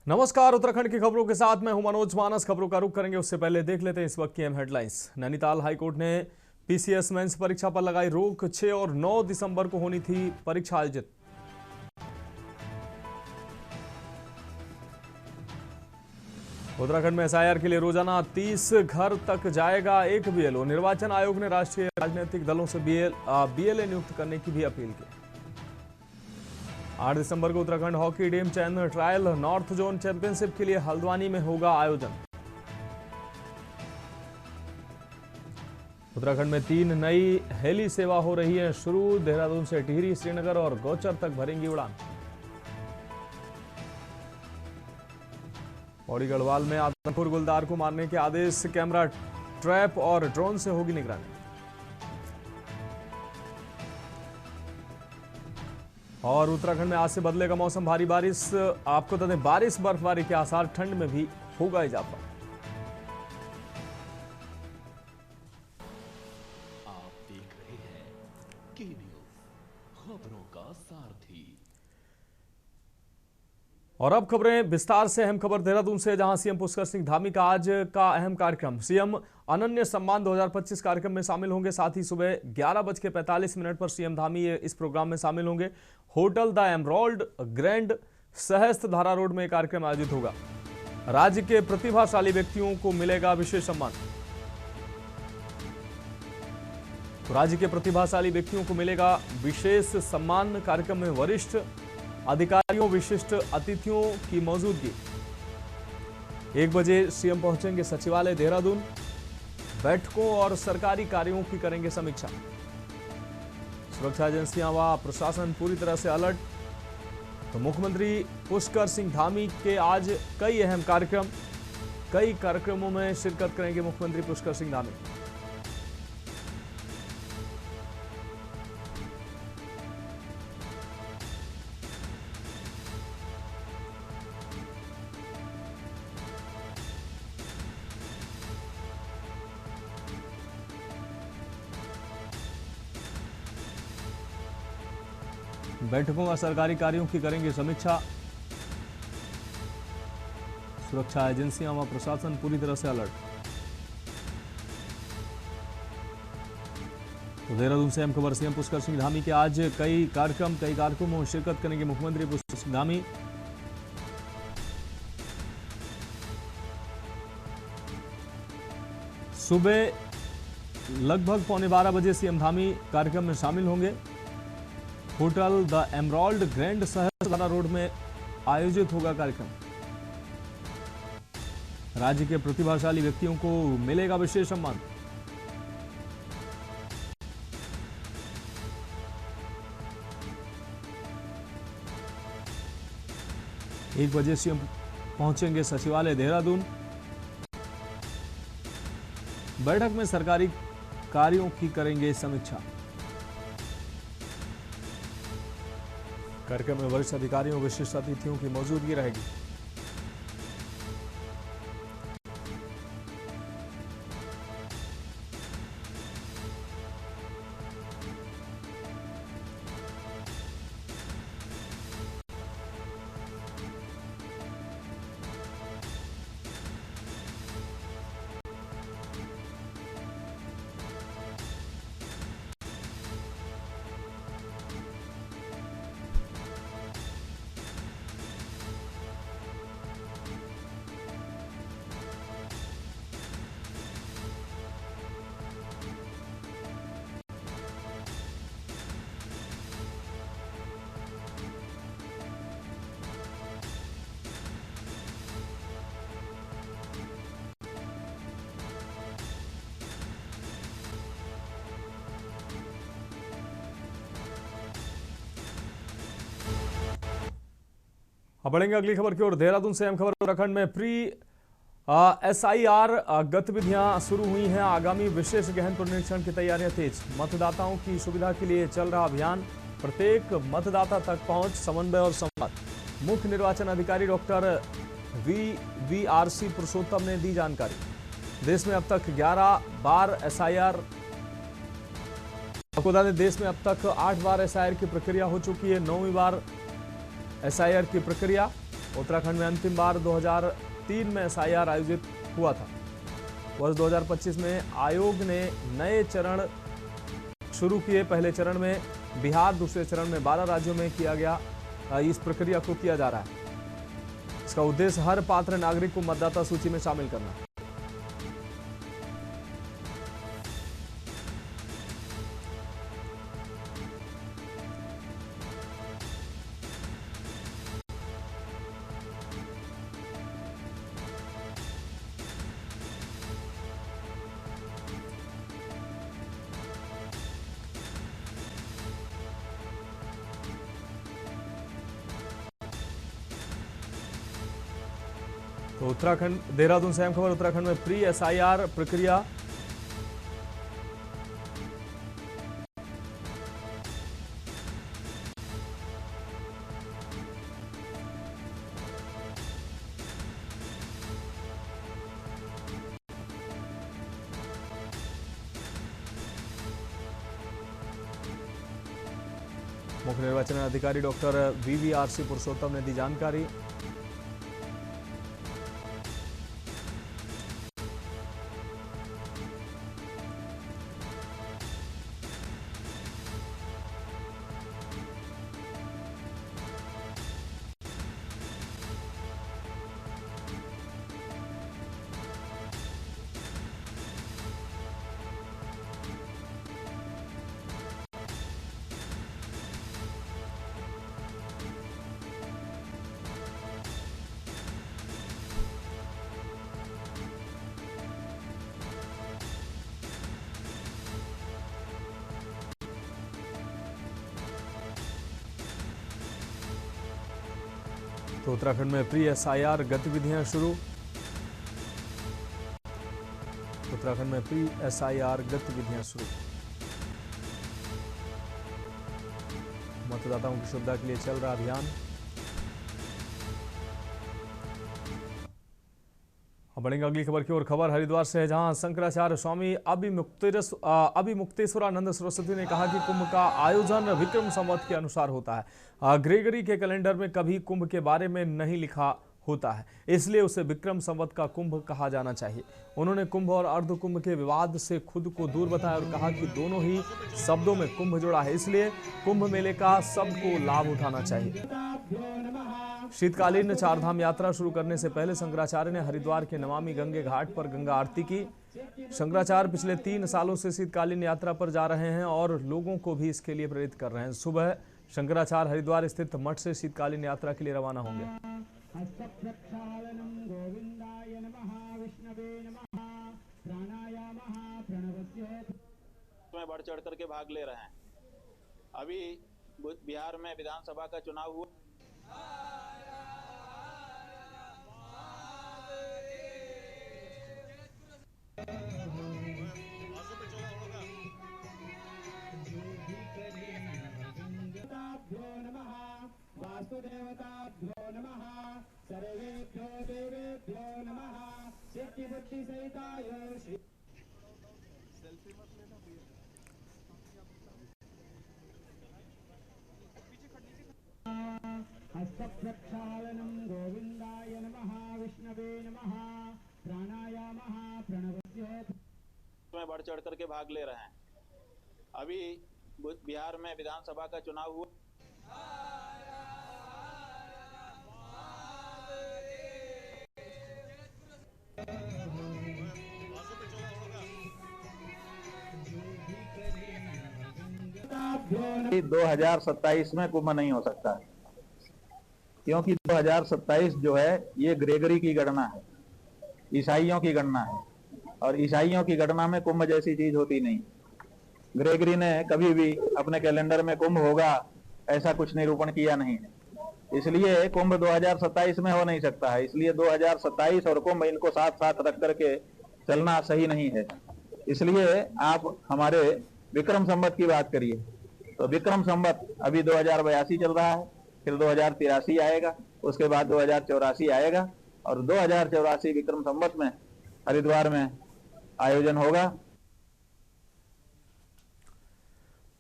नमस्कार। उत्तराखंड की खबरों के साथ मैं हूं मनोज मानस। खबरों का रुख करेंगे उससे पहले देख लेते हैं इस वक्त की अहम हेडलाइंस। नैनीताल हाईकोर्ट ने पीसीएस मेंस परीक्षा पर लगाई रोक। 6 और 9 दिसंबर को होनी थी परीक्षा आयोजित। उत्तराखंड में एसआईआर के लिए रोजाना 30 घर तक जाएगा एक बीएलओ। निर्वाचन आयोग ने राष्ट्रीय राजनीतिक दलों से बीएलए नियुक्त करने की भी अपील की। 8 दिसंबर को उत्तराखंड हॉकी डेम चैन ट्रायल नॉर्थ जोन चैंपियनशिप के लिए हल्द्वानी में होगा आयोजन। उत्तराखंड में 3 नई हेली सेवा हो रही है शुरू। देहरादून से टिहरी, श्रीनगर और गौचर तक भरेंगी उड़ान। पौड़ी गढ़वाल में आदमपुर गुलदार को मारने के आदेश। कैमरा ट्रैप और ड्रोन से होगी निगरानी। और उत्तराखंड में आज से बदलेगा मौसम। भारी बारिश, आपको बता दें बारिश बर्फबारी के आसार। ठंड में भी होगा इजाफा। आप देख रहे हैं के न्यूज़, खबरों का सारथी। और अब खबरें विस्तार से। अहम खबर देहरादून से, जहां सीएम पुष्कर सिंह धामी का आज का अहम कार्यक्रम। सीएम अनन्य सम्मान 2025 कार्यक्रम में शामिल होंगे। साथ ही सुबह 11:45 पर सीएम धामी इस प्रोग्राम में शामिल होंगे। होटल द एमराल्ड ग्रैंड सहस्त्र धारा रोड में कार्यक्रम आयोजित होगा। राज्य के प्रतिभाशाली व्यक्तियों को मिलेगा विशेष सम्मान। तो राज्य के प्रतिभाशाली व्यक्तियों को मिलेगा विशेष सम्मान। कार्यक्रम में वरिष्ठ अधिकारियों, विशिष्ट अतिथियों की मौजूदगी। 1 बजे सीएम पहुंचेंगे सचिवालय देहरादून। बैठकों और सरकारी कार्यों की करेंगे समीक्षा। सुरक्षा एजेंसियां व प्रशासन पूरी तरह से अलर्ट। तो मुख्यमंत्री पुष्कर सिंह धामी के आज कई अहम कार्यक्रम। कई कार्यक्रमों में शिरकत करेंगे मुख्यमंत्री पुष्कर सिंह धामी। बैठकों और सरकारी कार्यों की करेंगे समीक्षा। सुरक्षा एजेंसियां व प्रशासन पूरी तरह से अलर्ट। तो देहरादून से अहम खबर। सीएम पुष्कर सिंह धामी के आज कई कार्यक्रमों में शिरकत करेंगे मुख्यमंत्री पुष्कर सिंह धामी। सुबह लगभग 11:15 बजे सीएम धामी कार्यक्रम में शामिल होंगे। होटल द एमराल्ड ग्रैंड सहस्त्र धारा रोड में आयोजित होगा कार्यक्रम। राज्य के प्रतिभाशाली व्यक्तियों को मिलेगा विशेष सम्मान। एक बजे सीएम पहुंचेंगे सचिवालय देहरादून। बैठक में सरकारी कार्यों की करेंगे समीक्षा। कार्यक्रम में वरिष्ठ अधिकारियों, विशिष्ट अतिथियों की मौजूदगी रहेगी। अब बढ़ेंगे अगली खबर की ओर। देहरादून से अहम खबर। उत्तराखंड में प्री एसआईआर गतिविधियां शुरू हुई हैं। आगामी विशेष गहन पुनरीक्षण की तैयारियां तेज। मतदाताओं की सुविधा के लिए चल रहा अभियान। प्रत्येक मतदाता तक पहुंच, समन्वय और संवाद। मुख्य निर्वाचन अधिकारी डॉक्टर वीआरसी पुरुषोत्तम ने दी जानकारी। देश में अब तक 11 बार एसआईआर। आपको बता दें देश में अब तक 8 बार एसआईआर की प्रक्रिया हो चुकी है। 9वीं बार एसआईआर की प्रक्रिया। उत्तराखंड में अंतिम बार 2003 में SIR आयोजित हुआ था। वर्ष 2025 में आयोग ने नए चरण शुरू किए। पहले चरण में बिहार, दूसरे चरण में 12 राज्यों में किया गया। इस प्रक्रिया को किया जा रहा है। इसका उद्देश्य हर पात्र नागरिक को मतदाता सूची में शामिल करना। तो उत्तराखंड, देहरादून से अहम खबर। उत्तराखंड में प्री SIR प्रक्रिया मुख्य निर्वाचन अधिकारी डॉक्टर VVRC पुरुषोत्तम ने दी जानकारी। तो उत्तराखंड में प्री SIR गतिविधियां शुरू। उत्तराखंड में प्री SIR गतिविधियां शुरू। मतदाताओं की सुविधा के लिए चल रहा अभियान। अब बढ़ेंगे अगली खबर की ओर। खबर हरिद्वार से है, जहां शंकराचार्य स्वामी अभिमुक्तेश्वरानंद सरस्वती ने कहा कि कुंभ का आयोजन विक्रम संवत के अनुसार होता है। ग्रेगरी के कैलेंडर में कभी कुंभ के बारे में नहीं लिखा होता है, इसलिए उसे विक्रम संवत का कुंभ कहा जाना चाहिए। उन्होंने कुंभ और अर्ध कुंभ के विवाद से खुद को दूर बताया और कहा कि दोनों ही शब्दों में कुंभ जुड़ा है, इसलिए कुंभ मेले का सबको लाभ उठाना चाहिए। शीतकालीन चारधाम यात्रा शुरू करने से पहले शंकराचार्य ने हरिद्वार के नमामि गंगे घाट पर गंगा आरती की। शंकराचार्य पिछले 3 सालों से शीतकालीन यात्रा पर जा रहे हैं और लोगों को भी इसके लिए प्रेरित कर रहे हैं। सुबह शंकराचार्य हरिद्वार स्थित मठ से शीतकालीन यात्रा के लिए रवाना होंगे। में बढ़ चढ़ करके भाग ले रहे हैं। अभी बिहार में विधानसभा का चुनाव हुआ। वासुदेवताभ्यो नमः, सर्वेभ्यो देवेभ्यो नमः, सिद्धि बुद्धि सहिताय श्री। सेल्फी मत लेना भैया। हस्तप्रक्षालनं गोविंदाय नमः, विष्णवे नमः, प्राणायामः प्रणवस्य में बढ़ चढ़ करके भाग ले रहे हैं। अभी बिहार में विधानसभा का चुनाव हुआ। कि 2027 में कुंभ नहीं हो सकता, क्योंकि 2027 जो है ये ग्रेगरी की गणना है, ईसाइयों की गणना है, और ईसाइयों की गणना में कुंभ जैसी चीज होती नहीं। ग्रेगरी ने कभी भी अपने कैलेंडर में कुंभ होगा ऐसा कुछ निरूपण किया नहीं है, इसलिए कुंभ 2027 में हो नहीं सकता है। इसलिए 2027 और कुंभ इनको साथ साथ रख करके चलना सही नहीं है। इसलिए आप हमारे विक्रम संवत की बात करिए, तो विक्रम संवत अभी 2082 चल रहा है, फिर 2083 आएगा, उसके बाद 2084 आएगा, और 2084 विक्रम संवत में हरिद्वार में आयोजन होगा।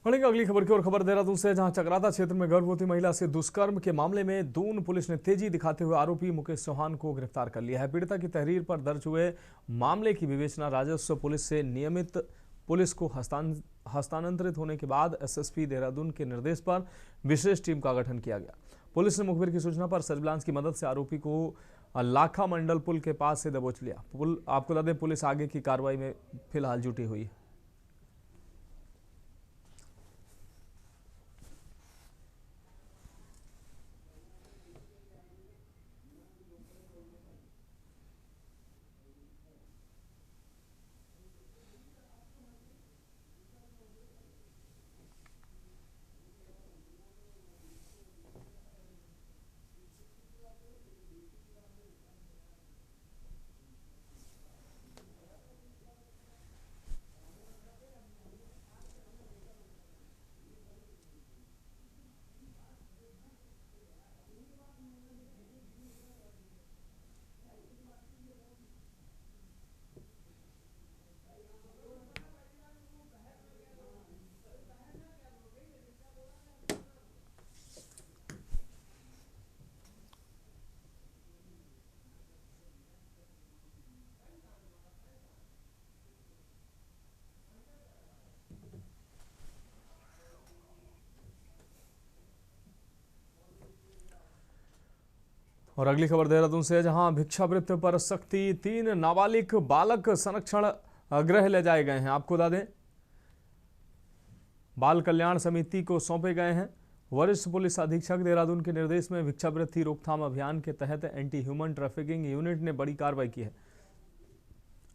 बढ़ेंगे अगली खबर की ओर। खबर देहरादून से, जहां चकराता क्षेत्र में गर्भवती महिला से दुष्कर्म के मामले में दून पुलिस ने तेजी दिखाते हुए आरोपी मुकेश चौहान को गिरफ्तार कर लिया है। पीड़िता की तहरीर पर दर्ज हुए मामले की विवेचना राजस्व पुलिस से नियमित पुलिस को हस्तांतरित होने के बाद एसएसपी देहरादून के निर्देश पर विशेष टीम का गठन किया गया। पुलिस ने मुखबिर की सूचना पर सर्विलांस की मदद से आरोपी को लाखा मंडल पुल के पास से दबोच लिया। आपको बता दें, पुलिस आगे की कार्रवाई में फिलहाल जुटी हुई है। और अगली खबर देहरादून से, जहां भिक्षावृत्ति पर सख्ती, 3 नाबालिग बालक संरक्षण गृह ले जाए गए हैं। आपको बता दें, बाल कल्याण समिति को सौंपे गए हैं। वरिष्ठ पुलिस अधीक्षक देहरादून के निर्देश में भिक्षावृत्ति रोकथाम अभियान के तहत एंटी ह्यूमन ट्रैफिकिंग यूनिट ने बड़ी कार्रवाई की है।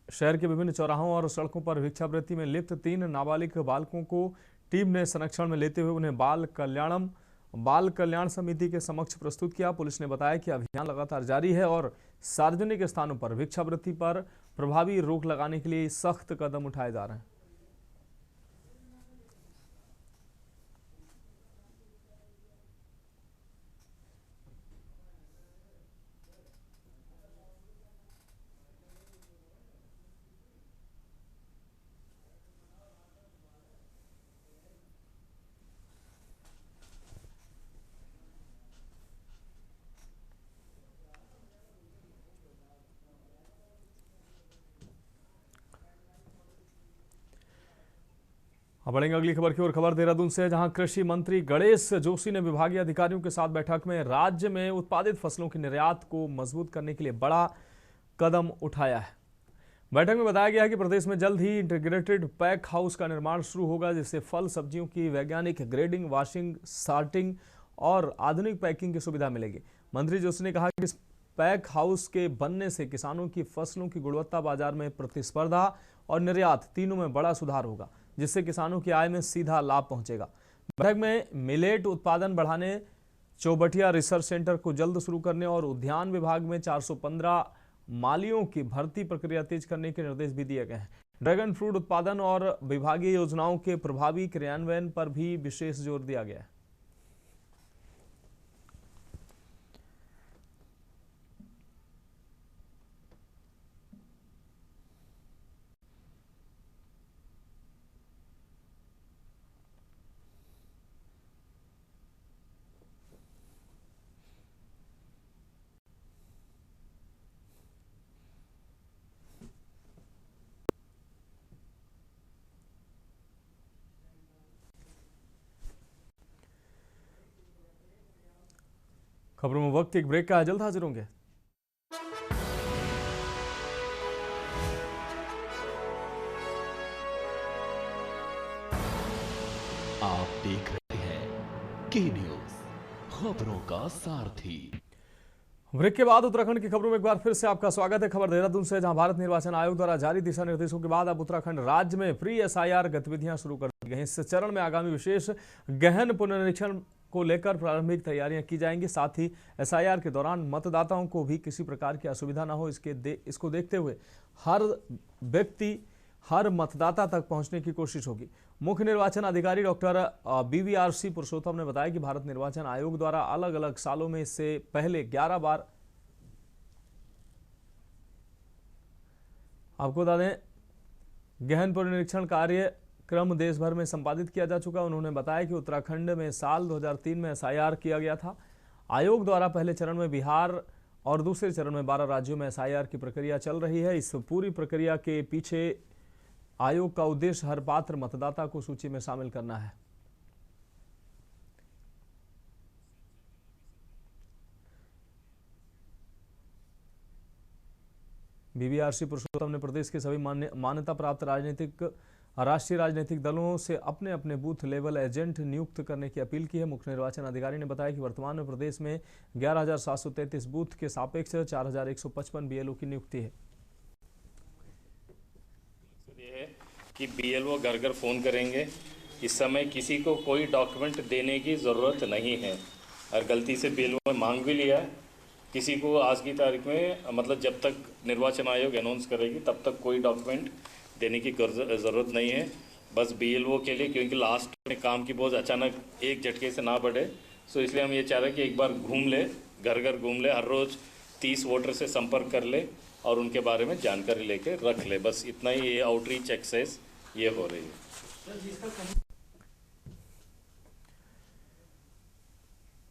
शहर के विभिन्न चौराहों और सड़कों पर भिक्षावृत्ति में लिप्त 3 नाबालिग बालकों को टीम ने संरक्षण में लेते हुए उन्हें बाल कल्याण समिति के समक्ष प्रस्तुत किया। पुलिस ने बताया कि अभियान लगातार जारी है और सार्वजनिक स्थानों पर भिक्षावृत्ति पर प्रभावी रोक लगाने के लिए सख्त कदम उठाए जा रहे हैं। अब बढ़ेंगे अगली खबर की ओर। खबर देहरादून से, जहां कृषि मंत्री गणेश जोशी ने विभागीय अधिकारियों के साथ बैठक में राज्य में उत्पादित फसलों के निर्यात को मजबूत करने के लिए बड़ा कदम उठाया है। बैठक में बताया गया है कि प्रदेश में जल्द ही इंटीग्रेटेड पैक हाउस का निर्माण शुरू होगा, जिससे फल सब्जियों की वैज्ञानिक ग्रेडिंग, वॉशिंग, सॉर्टिंग और आधुनिक पैकिंग की सुविधा मिलेगी। मंत्री जोशी ने कहा कि इस पैक हाउस के बनने से किसानों की फसलों की गुणवत्ता, बाजार में प्रतिस्पर्धा और निर्यात तीनों में बड़ा सुधार होगा, जिससे किसानों की आय में सीधा लाभ पहुंचेगा। बैठक में मिलेट उत्पादन बढ़ाने, चौबटिया रिसर्च सेंटर को जल्द शुरू करने और उद्यान विभाग में 415 मालियों की भर्ती प्रक्रिया तेज करने के निर्देश भी दिए गए हैं। ड्रैगन फ्रूट उत्पादन और विभागीय योजनाओं के प्रभावी क्रियान्वयन पर भी विशेष जोर दिया गया है। खबरों में वक्त एक ब्रेक का है, जल्द हाजिर होंगे। आप देख रहे हैं के न्यूज, खबरों का सारथी। ब्रेक के बाद उत्तराखंड की खबरों में एक बार फिर से आपका स्वागत है। खबर देहरादून से, जहां भारत निर्वाचन आयोग द्वारा जारी दिशा निर्देशों के बाद अब उत्तराखंड राज्य में प्री एसआईआर गतिविधियां शुरू कर दी गई हैं। इस चरण में आगामी विशेष गहन पुनरीक्षण को लेकर प्रारंभिक तैयारियां की जाएंगी। साथ ही एसआईआर के दौरान मतदाताओं को भी किसी प्रकार की असुविधा न हो, इसको देखते हुए हर व्यक्ति, हर मतदाता तक पहुंचने की कोशिश होगी। मुख्य निर्वाचन अधिकारी डॉक्टर BVRC पुरुषोत्तम ने बताया कि भारत निर्वाचन आयोग द्वारा अलग अलग सालों में इससे पहले 11 बार, आपको बता दें, गहन पुनरीक्षण कार्य क्रम देश भर में संपादित किया जा चुका है। उन्होंने बताया कि उत्तराखंड में साल 2003 में एसआईआर किया गया था। आयोग द्वारा पहले चरण में बिहार और दूसरे चरण में 12 राज्यों में एसआईआर की प्रक्रिया चल रही है। इस पूरी प्रक्रिया के पीछे आयोग का उद्देश्य हर पात्र मतदाता को सूची में शामिल करना है। बीवीआरसी पुरुषोत्तम ने प्रदेश के सभी मान्यता प्राप्त राष्ट्रीय राजनीतिक दलों से अपने अपने बूथ लेवल एजेंट नियुक्त करने की अपील की है। मुख्य निर्वाचन अधिकारी ने बताया कि वर्तमान में प्रदेश में 11,733 बूथ के सापेक्ष 4,155 बीएलओ की नियुक्ति है। ये है कि बीएलओ घर घर फोन करेंगे। इस समय किसी को कोई डॉक्यूमेंट देने की ज़रूरत नहीं है। अगर गलती से बीएलओ ने मांग भी लिया है, किसी को आज की तारीख में मतलब जब तक निर्वाचन आयोग अनाउंस करेगी तब तक कोई डॉक्यूमेंट देने की ज़रूरत नहीं है। बस बीएलओ के लिए, क्योंकि लास्ट में काम की बोझ अचानक एक झटके से ना बढ़े, सो इसलिए हम ये चाह रहे हैं कि एक बार घूम ले, घर घर घूम ले, हर रोज़ 30 वोटर से संपर्क कर ले और उनके बारे में जानकारी लेके रख ले। बस इतना ही ये आउटरीच एक्सरसाइज ये हो रही है।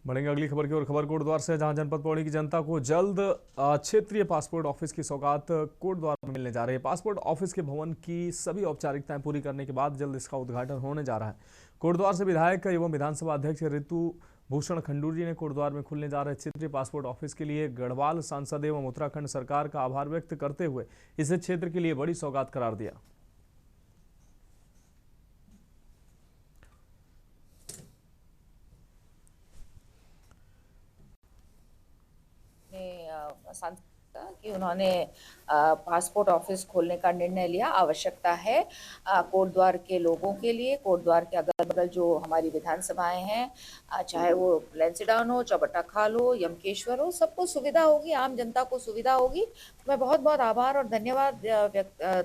बढ़ेंगे अगली खबर की ओर। खबर कोटद्वार से, जहां जनपद पौड़ी की जनता को जल्द क्षेत्रीय पासपोर्ट ऑफिस की सौगात कोटद्वार में मिलने जा रही है। पासपोर्ट ऑफिस के भवन की सभी औपचारिकताएं पूरी करने के बाद जल्द इसका उद्घाटन होने जा रहा है। कोटद्वार से विधायक एवं विधानसभा अध्यक्ष ऋतु भूषण खंडूरी ने कोटद्वार में खुलने जा रहे क्षेत्रीय पासपोर्ट ऑफिस के लिए गढ़वाल सांसद एवं उत्तराखंड सरकार का आभार व्यक्त करते हुए इसे क्षेत्र के लिए बड़ी सौगात करार दिया। कि उन्होंने पासपोर्ट ऑफिस खोलने का निर्णय लिया। आवश्यकता है कोटद्वार के लोगों के लिए, कोटद्वार के अगल बगल जो हमारी विधानसभाएं हैं, चाहे वो लेंसीडाउन हो, चौबट्टा खाल हो, यमकेश्वर हो, सबको सुविधा होगी, आम जनता को सुविधा होगी। मैं बहुत बहुत आभार और धन्यवाद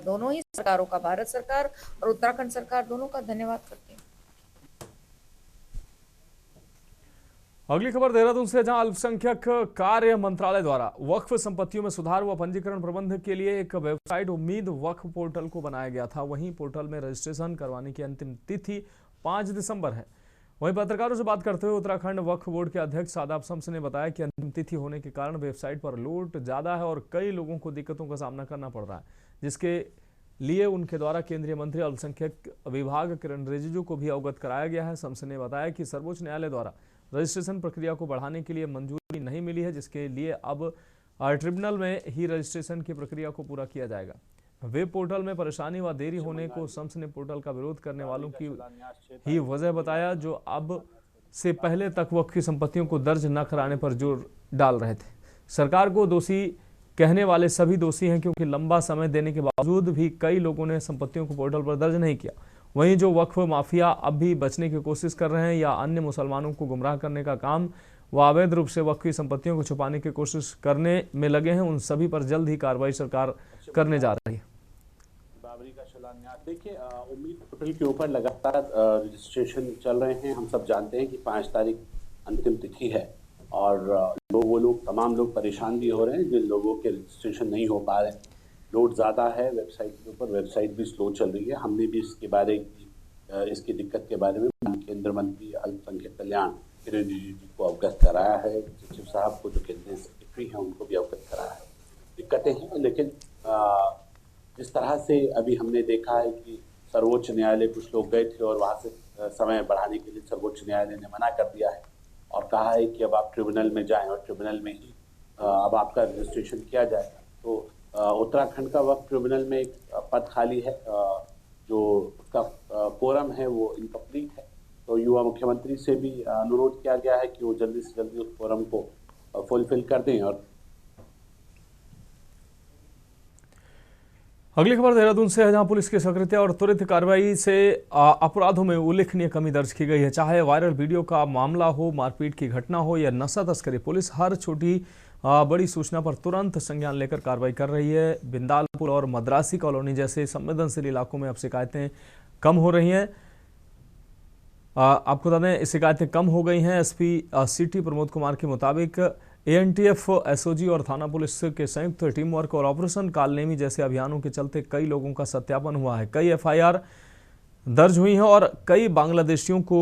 दोनों ही सरकारों का, भारत सरकार और उत्तराखंड सरकार दोनों का धन्यवाद करती हूँ। अगली खबर देहरादून से, जहां अल्पसंख्यक कार्य मंत्रालय द्वारा वक्फ संपत्तियों में सुधार व पंजीकरण प्रबंध के लिए एक वेबसाइट उम्मीद वक्फ पोर्टल को बनाया गया था। वहीं पोर्टल में रजिस्ट्रेशन करवाने की अंतिम तिथि 5 दिसंबर है। वहीं पत्रकारों से बात करते हुए उत्तराखंड वक्फ बोर्ड के अध्यक्ष सादाब शम्स ने बताया कि अंतिम तिथि होने के कारण वेबसाइट पर लोड ज्यादा है और कई लोगों को दिक्कतों का सामना करना पड़ रहा है, जिसके लिए उनके द्वारा केंद्रीय मंत्री अल्पसंख्यक विभाग किरण रिजिजू को भी अवगत कराया गया है। शम्स ने बताया कि सर्वोच्च न्यायालय द्वारा रजिस्ट्रेशन प्रक्रिया को बढ़ाने के लिए मंजूरी नहीं मिली है, जिसके लिए अब ट्रिब्यूनल में ही रजिस्ट्रेशन की प्रक्रिया को पूरा किया जाएगा। वेब पोर्टल में परेशानी व देरी होने को शम्स ने पोर्टल का विरोध करने वालों की ही वजह बताया, जो अब से पहले तक वक्फ की संपत्तियों को दर्ज न कराने पर जोर डाल रहे थे। सरकार को दोषी कहने वाले सभी दोषी हैं, क्योंकि लंबा समय देने के बावजूद भी कई लोगों ने संपत्तियों को पोर्टल पर दर्ज नहीं किया। वहीं जो वक्फ माफिया अब भी बचने की कोशिश कर रहे हैं या अन्य मुसलमानों को गुमराह करने का काम व अवैध रूप से वक्फ की संपत्तियों को छुपाने की कोशिश करने में लगे हैं, उन सभी पर जल्द ही कार्रवाई सरकार करने जा रही है। बाबरी का शिलान्यास, देखिए उम्मीद पोर्टल के ऊपर लगातार रजिस्ट्रेशन चल रहे हैं। हम सब जानते हैं कि 5 तारीख अंतिम तिथि है और तमाम लोग परेशान भी हो रहे हैं जिन लोगों के रजिस्ट्रेशन नहीं हो पा रहे। लोड ज़्यादा है वेबसाइट के ऊपर, वेबसाइट भी स्लो चल रही है। हमने भी इसकी दिक्कत के बारे में केंद्रीय मंत्री अल्पसंख्यक कल्याण किरण रिजिजू को अवगत कराया है। सचिव साहब को जो केंद्रीय सेक्रेटरी हैं उनको भी अवगत कराया है। दिक्कतें हैं, लेकिन जिस तरह से अभी हमने देखा है कि सर्वोच्च न्यायालय, कुछ लोग गए थे और वहाँ से समय बढ़ाने के लिए सर्वोच्च न्यायालय ने मना कर दिया है और कहा है कि अब आप ट्रिब्यूनल में जाएं और ट्रिब्यूनल में ही अब आपका रजिस्ट्रेशन किया जाएगा। तो उत्तराखंड का वक्फ ट्रिब्यूनल में एक पद खाली है, जो उसका कोरम है वो इनकम्प्लीट है। तो युवा मुख्यमंत्री से भी अनुरोध किया गया है कि वो जल्दी से जल्दी उस कोरम को फुलफिल कर दें। और अगली खबर देहरादून से है, जहां पुलिस की सक्रियता और त्वरित कार्रवाई से अपराधों में उल्लेखनीय कमी दर्ज की गई है। चाहे वायरल वीडियो का मामला हो, मारपीट की घटना हो या नशा तस्करी, पुलिस हर छोटी बड़ी सूचना पर तुरंत संज्ञान लेकर कार्रवाई कर रही है। बिंदालपुर और मद्रासी कॉलोनी जैसे संवेदनशील इलाकों में अब शिकायतें कम हो रही हैं। आपको बता दें, शिकायतें कम हो गई हैं। एसपी सिटी प्रमोद कुमार के मुताबिक एएनटीएफ, एसओजी और थाना पुलिस के संयुक्त टीम वर्क और ऑपरेशन कालनेमी जैसे अभियानों के चलते कई लोगों का सत्यापन हुआ है। कई एफआईआर दर्ज हुई हैं और कई बांग्लादेशियों को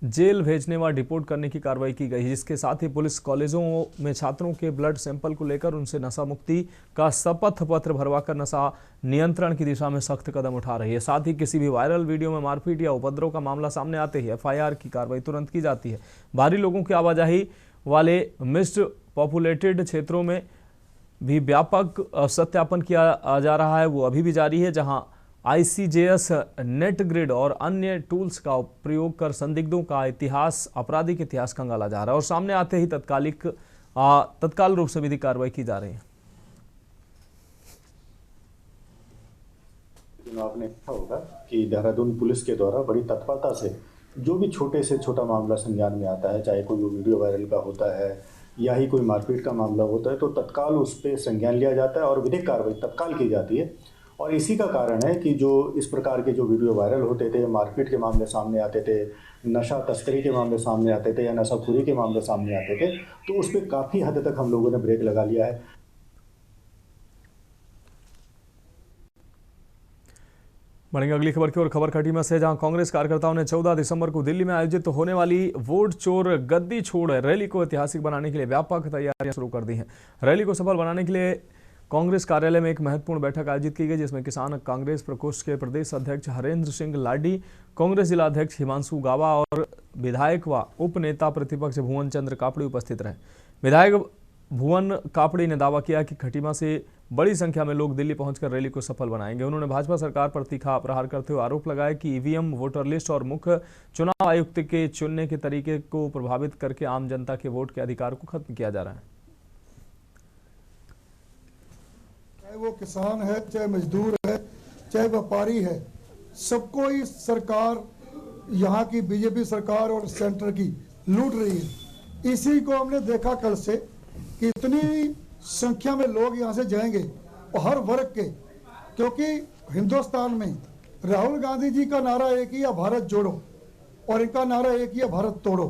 जेल भेजने व डिपोर्ट करने की कार्रवाई की गई है, जिसके साथ ही पुलिस कॉलेजों में छात्रों के ब्लड सैंपल को लेकर उनसे नशा मुक्ति का शपथ पत्र भरवाकर नशा नियंत्रण की दिशा में सख्त कदम उठा रही है। साथ ही किसी भी वायरल वीडियो में मारपीट या उपद्रव का मामला सामने आते ही FIR की कार्रवाई तुरंत की जाती है। भारी लोगों की आवाजाही वाले मिक्स्ड पॉपुलेटेड क्षेत्रों में भी व्यापक सत्यापन किया जा रहा है, वो अभी भी जारी है, जहां ICJS नेट ग्रिड और अन्य टूल्स का प्रयोग कर संदिग्धों का इतिहास, आपराधिक इतिहास खंगाला जा रहा है और सामने आते ही तत्काल रूप से विधिक कार्रवाई की जा रही है। आपने देखा होगा कि देहरादून पुलिस के द्वारा बड़ी तत्परता से जो भी छोटे से छोटा मामला संज्ञान में आता है, चाहे कोई वीडियो वायरल का होता है या ही कोई मारपीट का मामला होता है, तो तत्काल उस पर संज्ञान लिया जाता है और विधिक कार्रवाई तत्काल की जाती है। और इसी का कारण है कि जो इस प्रकार के जो वीडियो वायरल होते थे, मारपीट के मामले सामने आते थे, नशा तस्करी के मामले सामने आते थे या नशाखोरी के मामले सामने आते थे, तो उस पर काफ़ी हद तक हम लोगों ने ब्रेक लगा लिया है। बढ़ेंगे अगली खबर की ओर। खबर खटीमा से, जहां कांग्रेस कार्यकर्ताओं ने 14 दिसंबर को दिल्ली में आयोजित होने वाली वोट चोर गद्दी छोड़ रैली को ऐतिहासिक बनाने के लिए व्यापक तैयारियां शुरू कर दी हैं। रैली को सफल बनाने के लिए कांग्रेस कार्यालय में एक महत्वपूर्ण बैठक आयोजित की गई, जिसमें किसान कांग्रेस प्रकोष्ठ के प्रदेश अध्यक्ष हरेंद्र सिंह लाडी, कांग्रेस जिला अध्यक्ष हिमांशु गाबा और विधायक व उप नेता प्रतिपक्ष भुवन चंद्र कापड़ी उपस्थित रहे। विधायक भुवन कापड़ी ने दावा किया कि खटीमा से बड़ी संख्या में लोग दिल्ली पहुंचकर रैली को सफल बनाएंगे। उन्होंने भाजपा सरकार पर तीखा प्रहार करते हुए आरोप लगाया कि EVM, वोटर लिस्ट और मुख्य चुनाव आयुक्त के चुनने के तरीके को प्रभावित करके आम जनता के वोट के अधिकार को खत्म किया जा रहा है। चाहे वो किसान है, चाहे मजदूर है, चाहे व्यापारी है, सबको ही सरकार, यहाँ की बीजेपी सरकार और सेंटर की लूट रही है। इसी को हमने देखा कल से कि इतनी संख्या में लोग यहाँ से जाएंगे और हर वर्ग के, क्योंकि हिंदुस्तान में राहुल गांधी जी का नारा एक ही है, भारत जोड़ो, और इनका नारा एक ही है, भारत तोड़ो।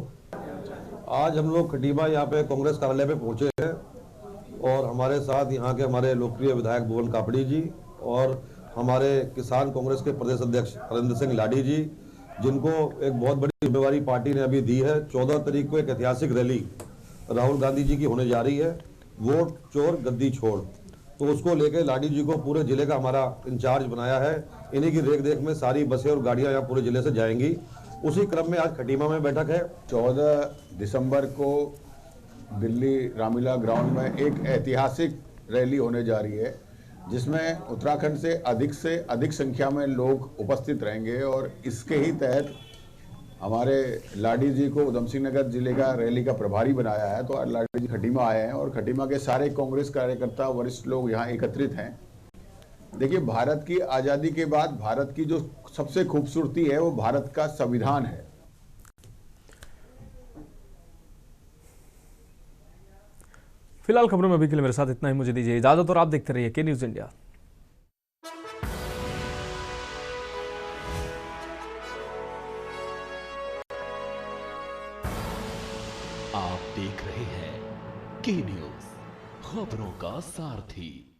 आज हम लोग खटीमा यहाँ पे कांग्रेस कार्यालय पे पहुंचे हैं और हमारे साथ यहाँ के हमारे लोकप्रिय विधायक भुवन कापड़ी जी और हमारे किसान कांग्रेस के प्रदेश अध्यक्ष हरेंद्र सिंह लाडी जी, जिनको एक बहुत बड़ी जिम्मेवारी पार्टी ने अभी दी है। 14 तारीख को एक ऐतिहासिक रैली राहुल गांधी जी की होने जा रही है, वोट चोर गद्दी छोड़, तो उसको लेके लाडी जी को पूरे जिले का हमारा इंचार्ज बनाया है। इन्हीं की रेख देख में सारी बसें और गाड़ियां यहाँ पूरे जिले से जाएंगी। उसी क्रम में आज खटीमा में बैठक है। 14 दिसंबर को दिल्ली रामलीला ग्राउंड में एक ऐतिहासिक रैली होने जा रही है, जिसमें उत्तराखंड से अधिक संख्या में लोग उपस्थित रहेंगे और इसके ही तहत हमारे लाडी जी को उधम सिंह नगर जिले का रैली का प्रभारी बनाया है। तो आज लाडी जी खटीमा आए हैं और खटीमा के सारे कांग्रेस कार्यकर्ता, वरिष्ठ लोग यहाँ एकत्रित हैं। देखिए, भारत की आज़ादी के बाद भारत की जो सबसे खूबसूरती है वो भारत का संविधान है। फिलहाल खबरों में अभी के लिए मेरे साथ इतना ही। मुझे दीजिए इजाजत और आप देखते रहिए के न्यूज़ इंडिया। आप देख रहे हैं के न्यूज़, खबरों का सारथी।